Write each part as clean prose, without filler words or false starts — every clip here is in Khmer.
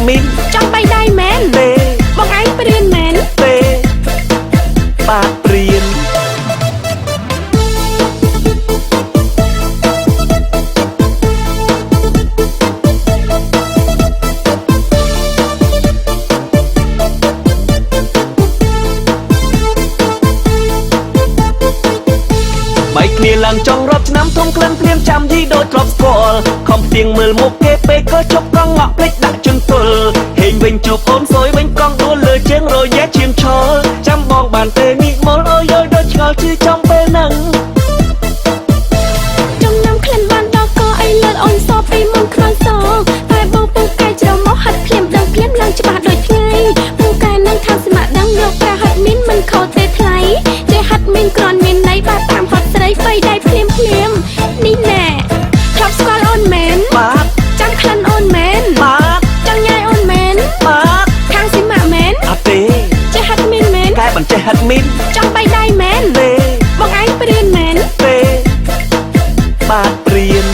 មីនចង់បីដៃមែនទេបងឯងព្រានមែនទេបាក់ព្រានបែកគ្នាឡើងចង់រាប់ឆ្នាំធំក្លិនព្រាមចាំយីដូចទ្រពស្គាល់ខំផ្ទៀងមើលមុខគេពេកក៏ជប់កង់ងក់ភ្លេចដាក់ជន់ទល់ហេងវិញជួបអូនសួយវិញកង់ដួលលើជើងរយែឈាមឈរចាំបងបានទេងាកមុលអើយយដូចឆ្ងល់ជឿចំពេលហ្នឹងចំណាំក្លិនបានដល់ក៏អីលើអូនសពីមុនខ្លាំងសតែបងពូកែច្រមុះហាត់ភ្លាមដឹងភ្លាមឡើងច្បាស់ដូចថ្ងៃពូកែនឹងថាស្មាក់ដឹងយកប្រាហាត់មីនមិនខុសទេថ្លៃចេះហាត់មីនក្រនមានន័យបាទតាមហត់ស្រីបីដៃភ្លាមនេះណែធ្លាប់ស្គាល់អូនមែនបាទចាំក្លិនអូនមែនបាទចង់ញ៉ាយអូនមែនបាទខាងស៊ីម៉ាក់មែនអត់ទេចេះហាត់មីនមែនកែមិនចេះហាត់មីនចង់បីដៃមែនទេបងឯងព្រានមែនទេបាក់ព្រាន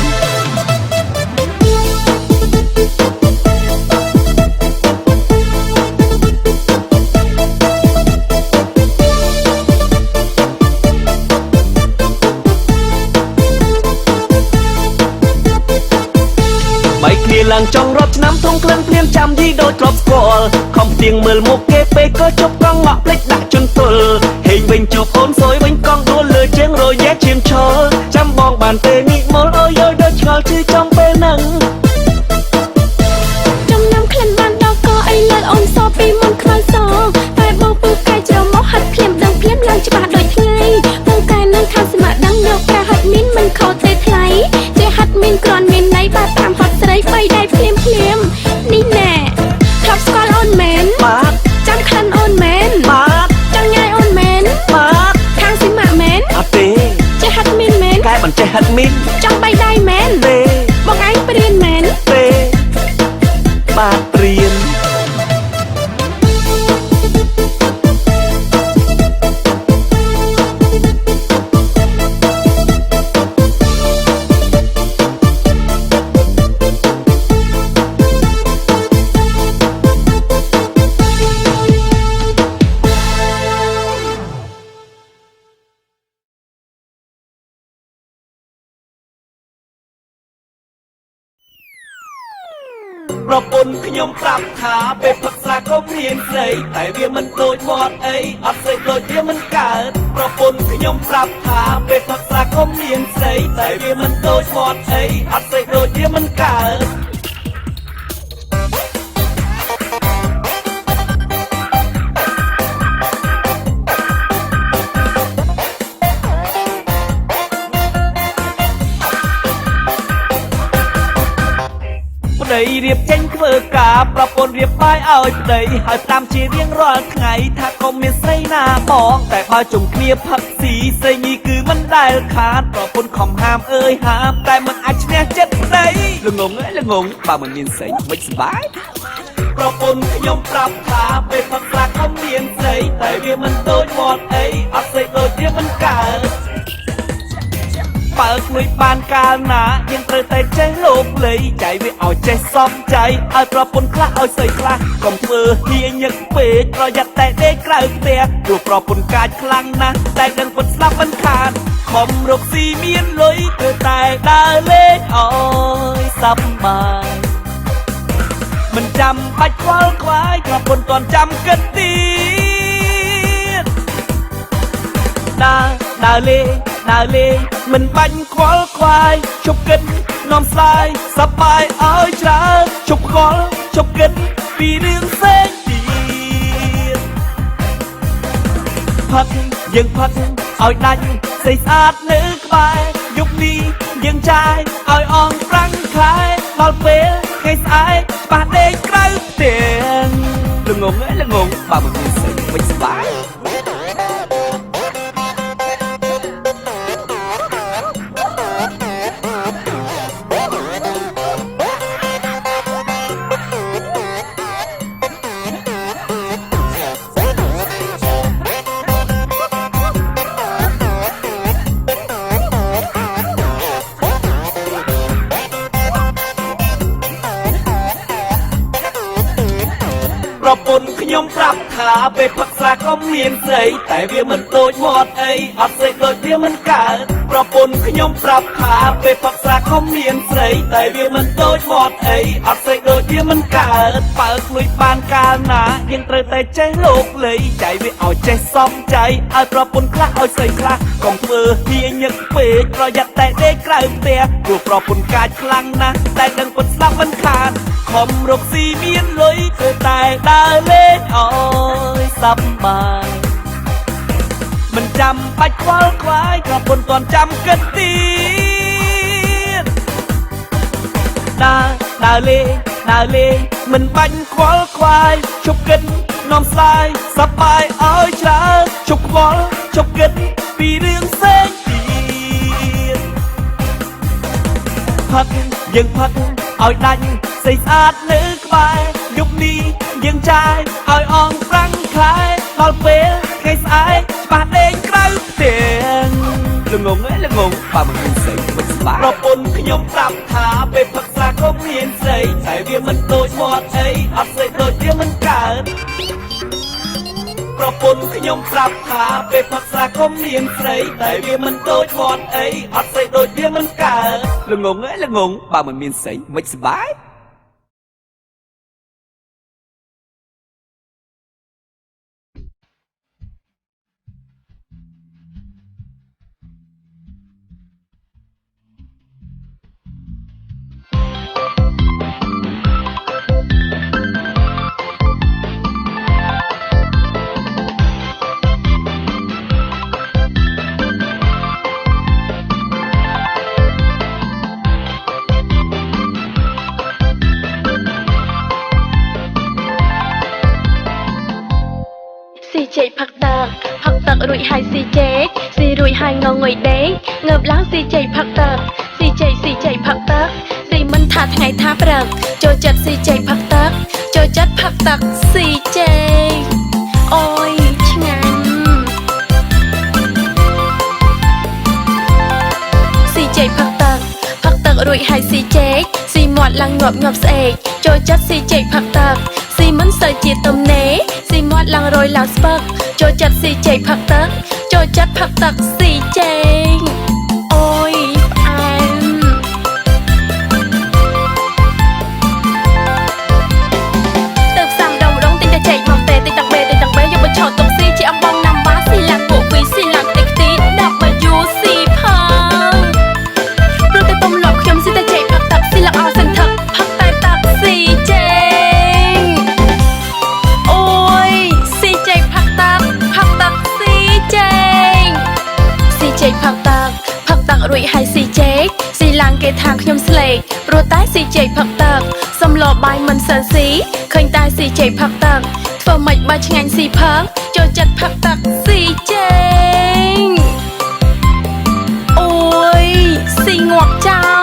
បែកគ្នាឡើងចង់រាប់ឆ្នាំធំក្លិនព្រាមចាំយីដូចទ្រពស្គាល់ខំផ្ទៀងមើលមុខគេពេកក៏ជប់កង់ងក់ភ្លេចដាក់ជន់ទល់ហេងវិញជួបអូនសួយវិញកង់ដួលលើជើងរយែឈាមឈរចាំបងបានទេងាកមុលអើយយដូចឆ្ងល់ជឿចំពេលហ្នឹងចំណាំក្លិនបានដល់ក៏អីលើអូនសពីមុនខ្លាំងសតែបងពូកែច្រមុះហាត់ភ្លាមដឹងភ្លាមឡើងច្បាស់ដូចថ្ងៃពូកែនឹងថាស្មាក់ដឹងយកប្រាហាត់មីនមិនខុសទេថ្លៃចេះហាត់មីនក្រនមានន័យបាទតាមហត់ស្រីបីដៃភ្លាមនេះណែធ្លាប់ស្គាល់អូនមែនបាទចាំក្លិនអូនមែនបាទចង់ញ៉ាយអូនមែនបាទខាងស៊ីម៉ាក់មែនអត់ទេចេះហាត់មីនមែនកែមិនចេះហាត់មីនចង់បីដៃមែនទេបងឯងព្រានមែនទេបាក់ព្រានប្រពន្ធខ្ញុំប្រាប់ថាពេលផឹកស្រាក៏មានស្រីតែវាមិនដូចមាត់អីអត់ស្រីដូចវាមិនកើតប្រពន្ធខ្ញុំប្រាប់ថាពេលផឹកស្រាក៏មានស្រីតែវាមិនដូចមាត់អីអត់ស្រីដូចវាមិនកើតប្តីរៀបចេញធ្វើការប្រពន្ធរៀបបាយឲ្យប្តីហើយតាមជារៀងរាល់ថ្ងៃថាកុំមានស្រីណាបងតែបើជុំគ្នាផឹកស៊ីស្រីញីគឺមិនដែលខាតប្រពន្ធខំហាមអើយហាមតែមិនអាចឈ្នះចិត្តប្តីល្ងងអើយល្ងងបើមិនមានស្រីមិនសប្បាយប្រពន្ធខ្ញុំប្រាប់ថាពេលផឹកស្រាក៏មានស្រីតែវាមិនដូចមាត់អីអត់ស្រីដូចវាមិនកើតបើគួយបានកាលណាយើងត្រូវតែចេះលោកលីចៃវាឲ្យចេះសមចៃឲ្យប្រពន្ធខ្លះឲ្យស្រីខ្លះកុំធ្វើហ៊ាញឹកពេកប្រយ័ត្នតែដេកក្រៅផ្ទះព្រោះប្រពន្ធកាចខ្លាំងណាស់តែដឹងពិតស្លាប់មិនខានខំរកស៊ីមានលុយធ្វើតែដើរលេងឲ្យសប្បាយមិនចាំបាច់ខ្វល់ខ្វាយប្រពន្ធតន់ចាំគិតទៀតដើរលេងមិនបាញ់ខ្វល់ខ្វាយជប់គិតនាំស្ដាយសប្បាយឲ្យច្រើនជប់ខ្វល់ជប់គិតពីរឿងផ្សេងទៀតផឹកយើងផឹកឲ្យដាច់ស្អីស្អាតនៅក្បែរយប់នេះយើងចាយឲ្យអងប្រាំងខែដល់ពេលថ្ងៃស្អែកច្បាស់ដេកក្រៅផ្ទះល្ងងអើយល្ងងបើមិនមានស្អីមិនសប្បាយ ច ពន្ធខ្ញុំប្រាប់ថាពេលផឹកស្រាក៏មានស្រីតែវាមិនដូចមាត់អីអត់ស្អីដូចវាមិនកើតប្រពន្ធខ្ញុំប្រាប់ថាពេលផឹកស្រាក៏មានស្រីតែវាមិនដូចមាត់អីអត់ស្អីដូចវាមិនកើតបើខ្លួនបានកាលណាយើងត្រូវតែចេះលោកលីចៃវាឲ្យចេះសមចៃឲ្យប្រពន្ធខ្លះឲ្យស្រីខ្លះកុំធ្វើហ៊ាញឹកពេកប្រយ័ត្នតែដេកក្រៅផ្ទះព្រោះប្រពន្ធកាចខ្លាំងណាស់តែដឹងពិតស្ដាប់មិនខានខំរកស៊ីមានលុយធ្វើតែដើរលេងអើយសប្បាយមិនចាំបាច់ខ្វល់ខ្វាយក៏ពុនទាន់ចាំគិតទៀតដើរលេងមិនបាញ់ខ្វល់ខ្វាយជប់គិតនាំស្ដាយសប្បាយឲ្យច្រើនជប់ខ្វល់ជប់គិតពីរឿងផ្សេងទៀតយើងផឹកឲ្យដាច់ស្អីស្អាតនៅក្បែរយប់នេះយើងចាយឲ្យអងប្រាំងខែដល់ពេលថ្ងៃស្អែកច្បាស់ដេកក្រៅផ្ទះល្ងងបើមិនមានស្អីមិនស្បាប្រពន្ធខ្ញុំប្រាប់ថាពេលផឹកស្រាក៏មានស្អីតែវាមិនដូចមាត់អីអត់ស្អីដូចវាមិនកើតប្រពន្ធខ្ញុំប្រាប់ថាពេលផឹកស្រាក៏មានស្រីតែវាមិនដូចមាត់អីអត់ស្អីដូចវាមិនកើតល្ងងបើមិនមានស្អីមិនស្បាយស៊ីជែកផឹកទឹករួចហើយស៊ីជែកស៊ីរួចហើយងងុយដេកងើបឡើងស៊ីជែកផឹកទឹកស៊ីជែកផឹកទឹកស៊ីមិនថាថ្ងៃថាព្រឹកចូលចិត្តស៊ីជែកផឹកទឹកចូលចិត្តផឹកទឹកស៊ីជែកអូយឆ្ងាញ់ស៊ីជែកផឹកទឹករួចហើយស៊ីជែកស៊ីមាត់ឡើងងាប់ស្អែកចូលចិត្តស៊ីជែកផឹកទឹកស៊ីមិនសូវជាទំនេរស៊ីមាត់ឡើងរយឡើងស្ពឹកចូលចិត្តស៊ីជែកផឹកទឹកចូលចិត្តផឹកទឹកស៊ីជែកអូយផ្អែមទៅផ្សារដងទិញតែជែកមកទេទិញទាំងបេយកបញ្ឆោតទុកស៊ីជាអំបងណាំវ៉ាស៊ីឡាំងពួកវីស៊ីឡាំងតិចទីដាក់មកយូស៊ីផងព្រោះតែទុំលោកខ្ញុំស៊ីតែជែកផឹកទឹកស៊ីឡើងអស់សន្ធឹកផឹកតែទឹកស៊ីជែកអូយស៊ីជែកផឹកទឹកស៊ីជែកស៊ីជែកផឹកទឹករួចហើយស៊ីជែកស៊ីឡើងគេថាខ្ញុំស្លេកព្រោះតែស៊ីជែកផឹកទឹកសំឡបាយមិនសិនស៊ីឃើញតែស៊ីជែកផឹកទឹកធ្វើម៉េចបើឆ្ងាញ់ស៊ីផឹកចូលចិត្តផឹកទឹកស៊ីជែកអូយស៊ីងាប់ចោល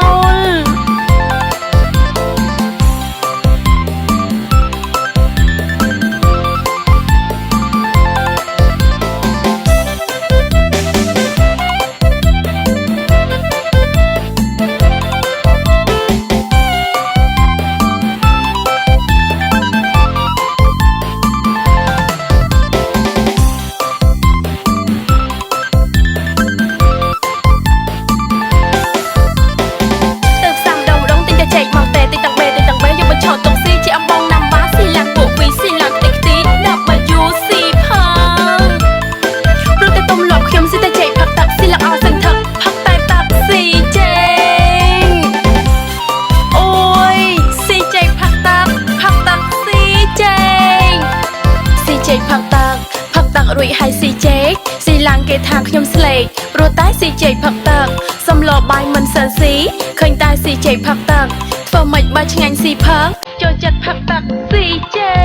រួចហើយស៊ីជែកស៊ីឡើងគេថាខ្ញុំស្លេកព្រោះតែស៊ីជែកផឹកទឹកសំឡបាយមិនសិនស៊ីឃើញតែស៊ីជែកផឹកទឹកធ្វើម៉េចបើឆ្ងាញ់ស៊ីផឹកចូលចិត្តផឹកទឹកស៊ីជែ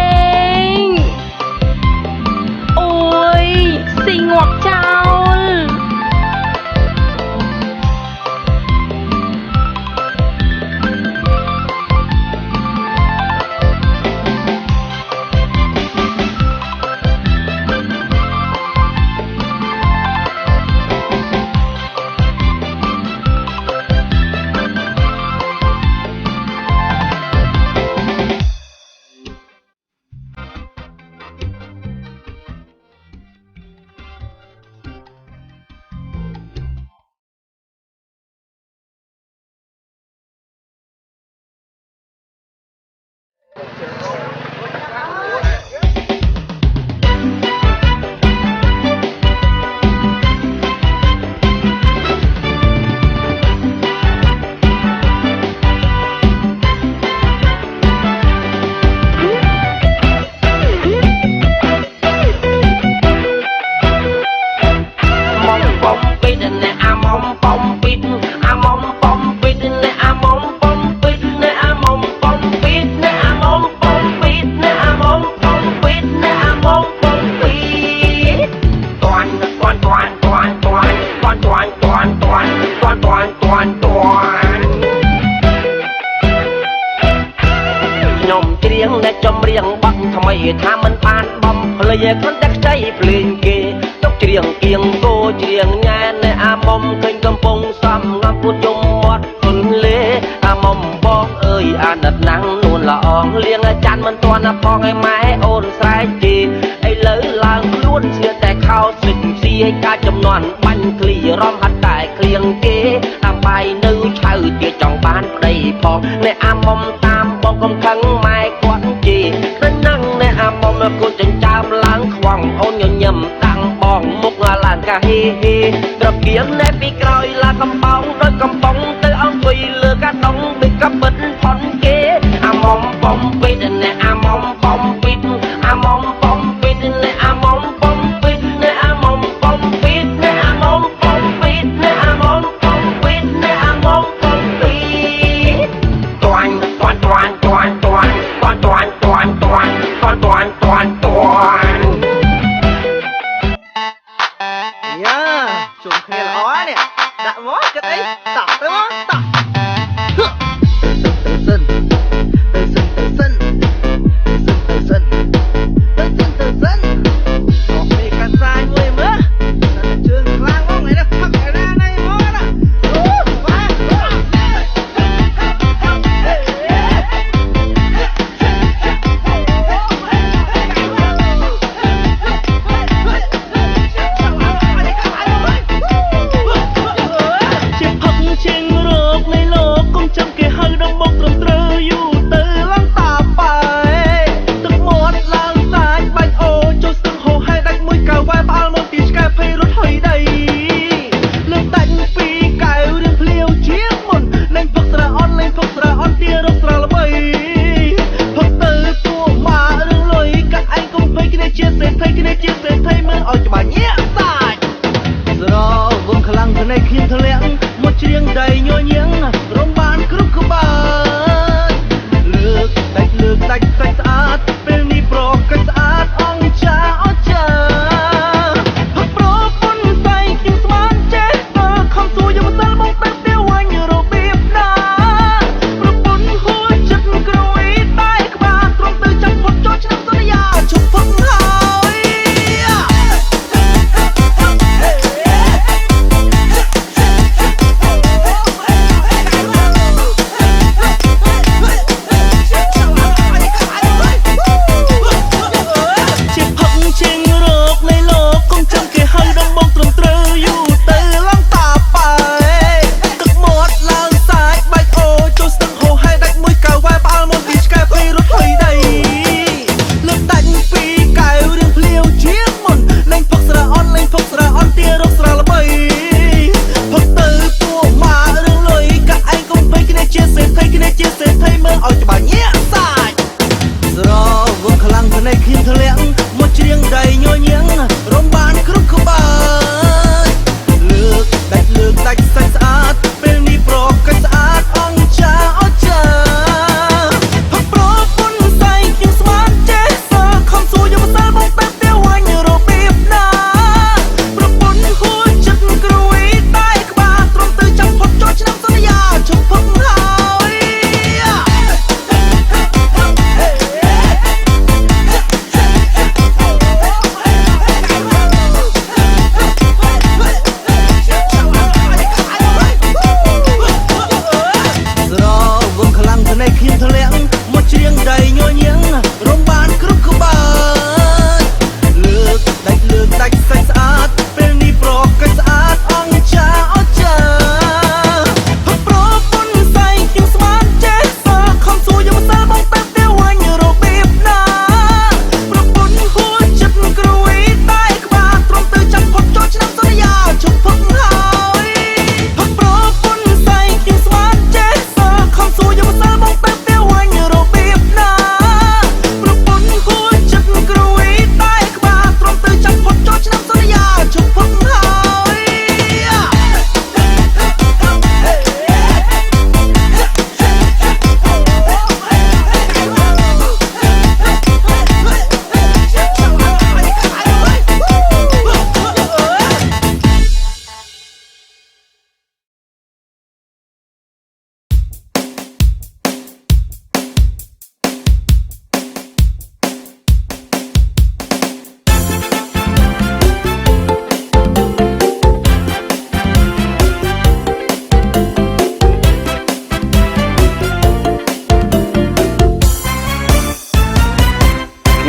កអូយស៊ីងាប់ចោល ចំរៀងបត់ថ្មីថាមិនបានបំភ្លេចគ្រាន់តែខ្ចីភ្លេងគេទុកច្រៀងគៀងគោច្រៀងញ៉ែនៅអាមុំឃើញកំពុងសំងំពួតជុំមាត់ទុនលេអាមុំបងអើយអាណិតណាំងនួនល្អងលៀងអាចារ្យមិនទាន់ផងឲ្យម៉ែអូនស្រែកជីឥឡូវឡើងខ្លួនស្លៀកតែខោស្លិចស៊ីឲ្យកាច់ចំនួនបាញ់ឃ្លីរំហាត់តែគ្លៀងគេតាមបាយនៅឆៅទៀតចង់បានប្តីផងអ្នកអាមុំតាមបងកំខឹងម៉ែគាត់ជីទៅនឹងអ្នកអាមុំគូចិញ្ចើមឡើងខ្វងអូនញញឹមតាំងបងមុខឡើងកាហេហេត្រកៀងណែពីក្រោយឡាកំប៉ោងដូចកំប៉ុងទៅអង្គុយលើកាដុងដូចកបិតផុនគេអាមុំបំពេតអ្នកអាមុំបំពេតអាមុំបំពេតអ្នកអាមុំបំពេតអ្នកអាមុំបំពេតអ្នកអាមុំបំពេតអ្នកអាមុំបំពេតអ្នកអាមុំបំពេតតាន់តាន់តាន់តាន់តាន់តាន់តាន់តាន់តាន់តាន់តាន់តាន់យ៉ាជុំគ្នាល្អនេះដាក់មកគិតអីតោះទៅមកតោះ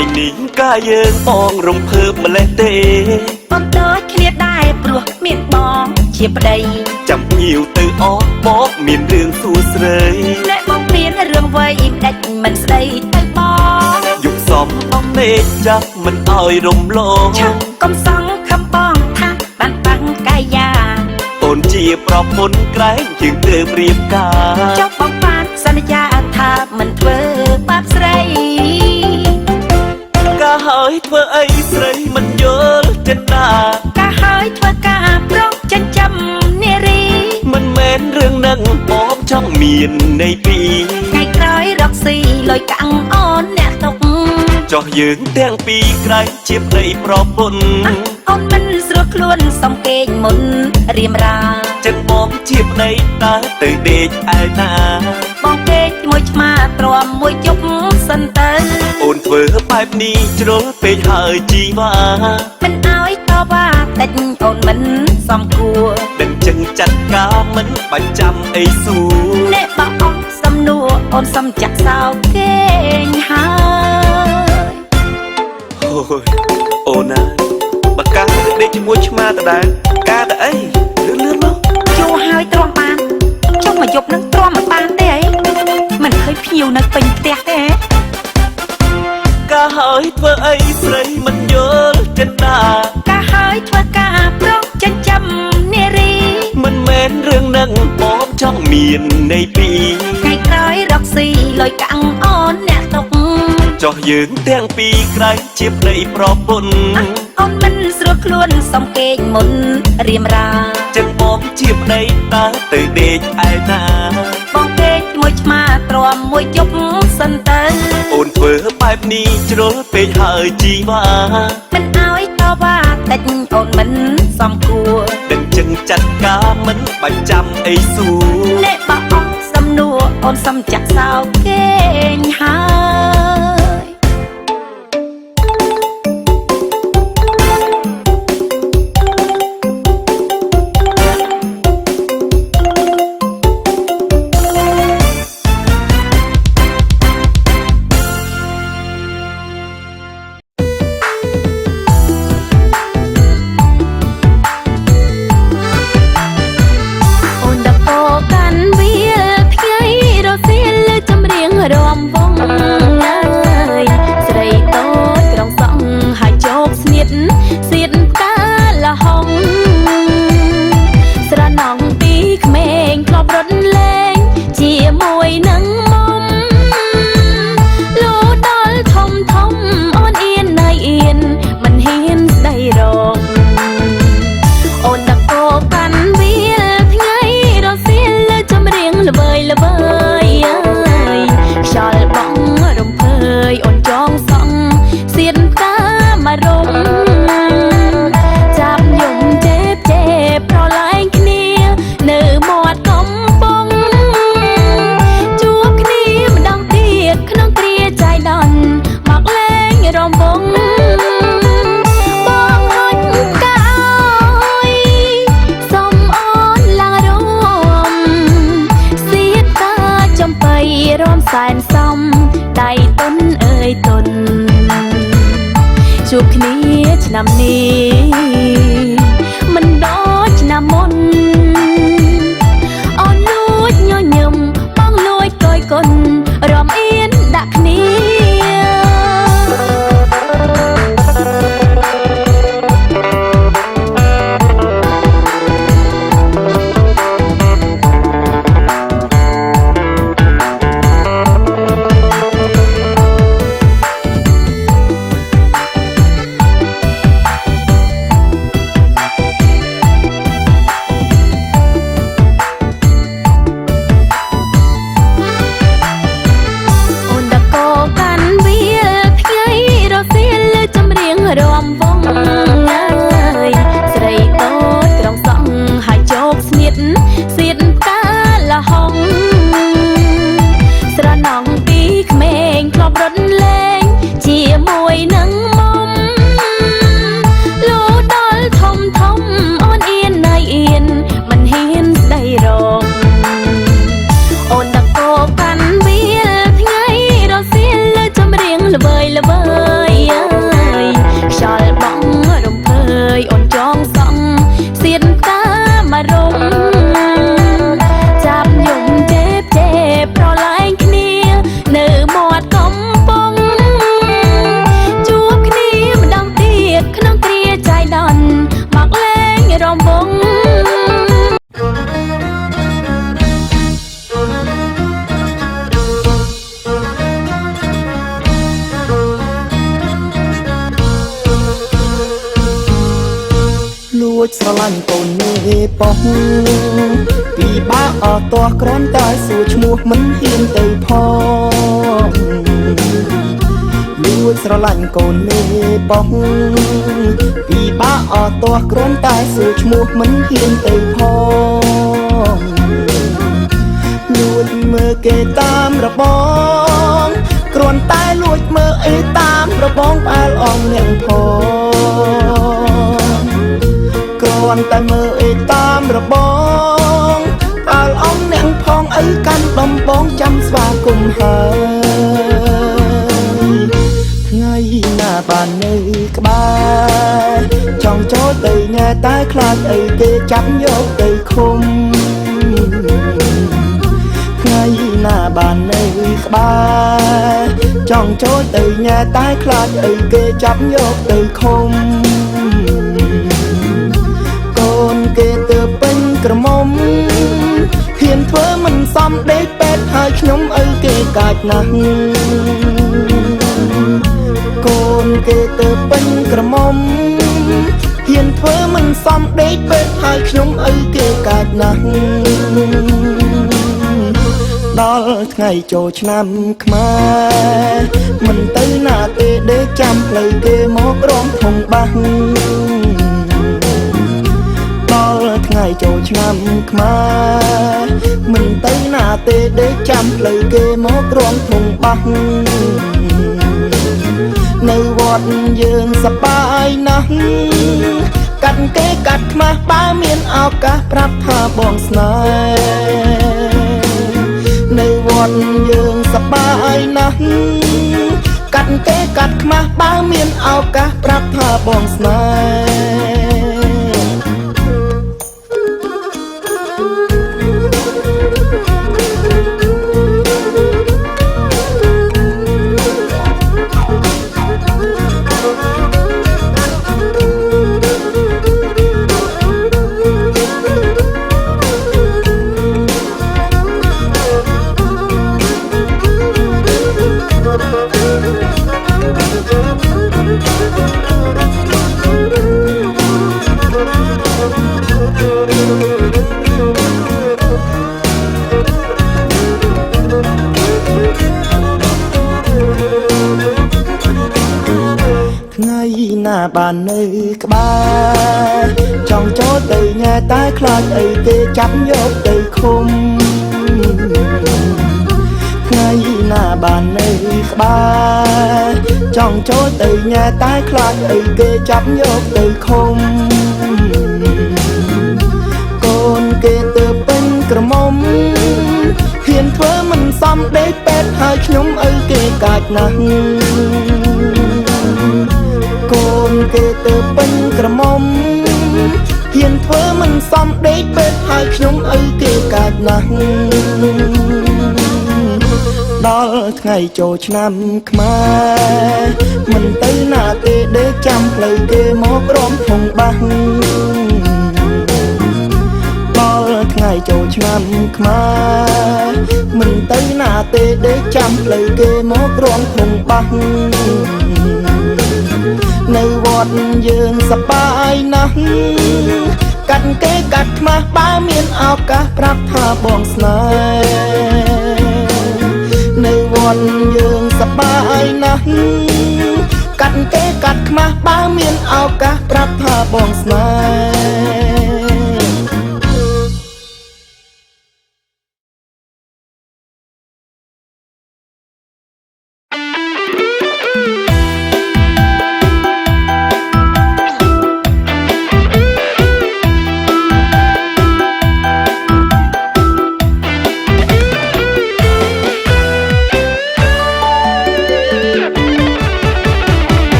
ngày ní ca dương bong rồng phơm mà lên tê con tới kia đai bùa miền bong chia đầy chẳng nhiều từ ó bó miền đường xu sơi nè bong miền rương vây đạch mình xây tay bong dục xóm bong mê chắc mình oi rồng lô chẳng con sóng khăm bong tha bàn băng cài già ôn chia prop môn cái chừng từ riêng ca trong bong pan san gia tha mình vơ bắp sấy ca hỏi thơ ấy sấy mình nhớ trên đà ca hỏi thưa ca prong chân chăm nê ri mình men rương nâng bóm trong miền này bị ngày cõi rọc xì lôi căng ôn nè tục cho dưỡng tiếng pi cái chiếc đầy prop môn ôn mình rước luôn xong kênh môn riêng ra chân bóm chiếc đầy ta từ đê ai na បងពេកមួយឆ្មាទ្រាំមួយជប់សិនទៅ អូនធ្វើបែបនេះជ្រុលពេកហើយជីវ៉ា មិនឲ្យតវ៉ាតិចអូនមិនសមគួរ ដឹងចឹងចាត់ការមិនបាច់ចាំអីសួរ អ្នកបងអស់សំនួរអូនសំចាក់សោគេងហើយ អូយអូនណាបើកាដេកជាមួយឆ្មាតដែរការតែអីលឿនមក យូរហើយទ្រាំបានចុះមកយប់នឹងទ្រាំមិនបានទេអីមិនឃើញភ្ញៀវនៅពេញផ្ទះទេ ការហើយធ្វើអីស្រីមិនយល់ចិនណា ការហើយធ្វើការប្រងចិញ្ចឹមនារី មិនមែនរឿងនឹងបងចង់មាននៃពី ថ្ងៃក្រោយរកស៊ីលុយកាំងអូនអ្នកទុក ចោះយើងទាំងពីរក្រៃជាប្តីប្រពន្ធ អូនមិនស្រួលខ្លួនសំកេងមុនរៀមរា ចឹងបងជាប្តីតើទៅដេកឯណា បងពេកមួយឆ្មាទ្រាំមួយជប់សិនទៅ អូនធ្វើបែបនេះជ្រុលពេកហើយជីវ៉ា មិនឲ្យតវ៉ាតិចអូនមិនសមគួរ ដឹងចឹងចាត់ការមិនបាច់ចាំអីសួរ អ្នកបងអស់សំនួរអូនសំចាក់សោគេងហើយ រំវងអើយស្រីតូចក្រុងសង់ហើយជោគស្នៀតសៀតកាលហងស្រណងពីក្មេងធ្លាប់រត់លេងជាមួយនឹងមុំលូដល់ធំធំអូនអៀនណៃអៀនមិនហ៊ានស្ដីរកអូនដាក់គោកាន់វាលថ្ងៃរសៀលចម្រៀងល្វើយល្វើយខ្យល់បងរំភើយអូនចងសង់សៀនតាមករំចាប់យំចេបចេបប្រឡែងគ្នានៅមាត់កំពង់ជួបគ្នាម្ដងទៀតក្នុងគ្រាចៃដន្យមកលេងរំវងបងហុចកាយសុំអូនឡើងរំសៀនតាចំបៃរំសែនសំដៃតុនអើយតុនជួបគ្នាឆ្នាំនេះមិនដូចឆ្នាំមុនអូនលួចញញឹមបងលួចកយគុណរំអៀនដាក់គ្នា អ ស្រឡាញ់កូននេះប៉ុងពីបាក់អត់ទាស់គ្រាន់តែសួរឈ្មោះមិនហ៊ានទៅផងលួចស្រឡាញ់កូននេះប៉ុងពីបាក់អត់ទាស់គ្រាន់តែសួរឈ្មោះមិនហ៊ានទៅផងលួចមើលគេតាមរបងគ្រាន់តែលួចមើលអីតាមរបងផ្អើលអងនាងផងគ្រាន់តែមើលអីតាមរបងផ្អើលអងនាងផងអីកាន់ដំបងចាំស្វាគមន៍ហើយថ្ងៃណាបាននៅក្បែរចង់ចូលទៅញ៉ែតែខ្លាចអីគេចាប់យកទៅឃុំថ្ងៃណាបាននៅក្បែរចង់ចូលទៅញ៉ែតែខ្លាចអីគេចាប់យកទៅឃុំកូនគេទៅពេញក្រមុំហ៊ានធ្វើមិនសមដេកពេទ្យហើយខ្ញុំឪគេកាចណាស់កូនគេទៅពេញក្រមុំហ៊ានធ្វើមិនសមដេកពេទ្យហើយខ្ញុំឪគេកាចណាស់ដល់ថ្ងៃចូលឆ្នាំខ្មែរមិនទៅណាទេដេកចាំផ្លូវគេមករំធំបាសដល់ថ្ងៃចូលឆ្នាំខ្មែរមិនទៅណាទេដេកចាំផ្លូវគេមករំធំបាសនៅវត្តយើងសប្បាយណាស់កាត់គេកាត់ខ្មាស់បើមានឱកាសប្រាប់ថាបងស្នេហ៍នៅវត្តយើងសប្បាយណាស់កាត់គេកាត់ខ្មាស់បើមានឱកាសប្រាប់ថាបងស្នេថ្ងៃណាបាននៅក្បែរចង់ចូលទៅញ៉ែតែខ្លាចអីគេចាប់យកទៅឃុំថ្ងៃណាបាននៅក្បែរចង់ចូលទៅញ៉ែតែខ្លាចអីគេចាប់យកទៅឃុំកូនគេទៅពេញក្រមុំហ៊ានធ្វើមិនសមដេកពេទ្យហើយខ្ញុំឪគេកាចណាស់កូនគេទៅពេញក្រមុំហ៊ានធ្វើមិនសមដេកពេទ្យហើយខ្ញុំឪគេកាចណាស់ដល់ថ្ងៃចូលឆ្នាំខ្មែរមិនទៅណាទេដេកចាំផ្លូវគេមករំធំបាសដល់ថ្ងៃចូលឆ្នាំខ្មែរមិនទៅណាទេដេកចាំផ្លូវគេមករំធំបាសនៅវត្តយើងសប្បាយណាស់កាត់គេកាត់ខ្មាស់បើមានឱកាសប្រាប់ថាបងស្នេហ៍នៅវត្តយើងសប្បាយណាស់កាត់គេកាត់ខ្មាស់បើមានឱកាសប្រាប់ថាបងស្នេ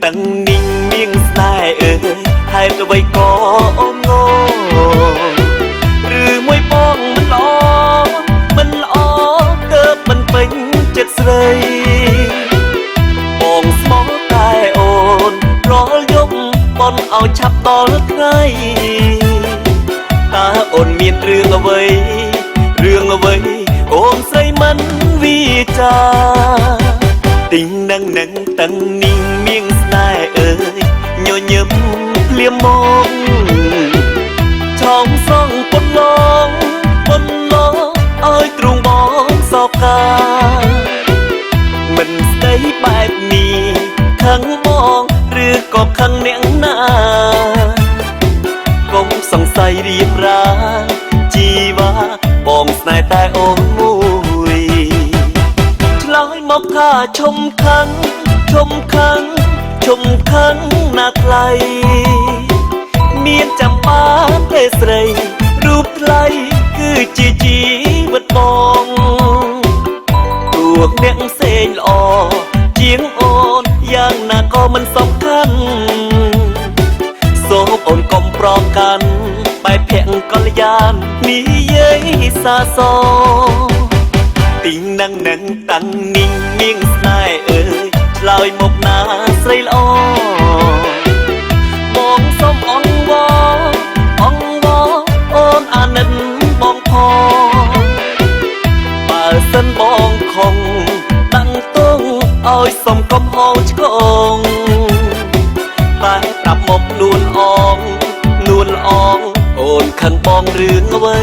តឹងនីងនាងស្នេហ៍អើយហេតុអ្វីក៏អូនងឬមួយបងមិនល្អកើបមិនពេញចិត្តស្រីបងស្មោះតែអូនរាល់យប់បន់ឲ្យឆាប់ដល់ថ្ងៃតើអូនមានរឿងអ្វីអូនស្រីមិនវិចាទិញនឹងតឹងនីងនាងស្នេហ៍អើយញ ញឹមភ្លាមមកឆោមសងប៉ុនឡងឲ្យទ្រង់បងសោកាមិនស្ដីបែបនេះខឹងបងឬក៏ខឹងអ្នកណាកុំសង្ស័យរៀបរាជីវ៉ាបងស្នេហ៍តែអូនមួយឆ្លើយមកថាឈុំខឹងណាថ្លៃមានចាំបានទេស្រីរូបថ្លៃគឺជាជីវិតបងពួកអ្នកផ្សេងល្អជាងអូនយ៉ាងណាក៏មិនសំខាន់សូមអូនកុំប្រកាន់បែបភក្តិកល្យាននិយាយសាសទីនឹងតាំងនីងនាងស្នេហ៍អើយឆ្លើយមកណាស្រីល្អបងសូមអង្វរអូនអាណិតបងផងបើសិនបងខំតាំងទងឲ្យសុំកុំហៅឆ្កងតែប្រាប់មកនួនអងអូនខឹងបងរឿងអ្វី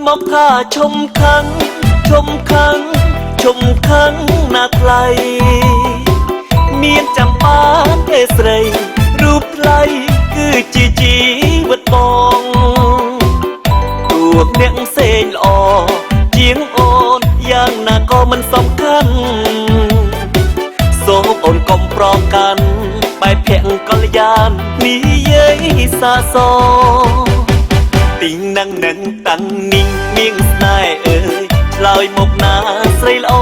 មកថាឈុំខឹងណាថ្លៃមានចាំបានទេស្រីរូបថ្លៃគឺជាជីវិតបងពួកអ្នកផ្សេងល្អជាងអូនយ៉ាងណាក៏មិនសំខាន់សូមអូនកុំប្រកាន់បែបភក្តិកល្យាននិយាយសាសទីនឹងតាំងនីងនាងស្នេហ៍អើយឆ្លើយមកណាស្រីល្អ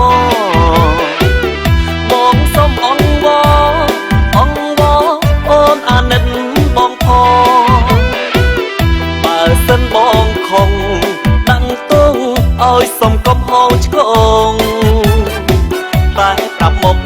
បងសូមអង្វរអូនអាណិតបងផងបើសិនបងខំតាំងទងឲ្យសុំកុំហៅឆ្កងតែប្រាប់មក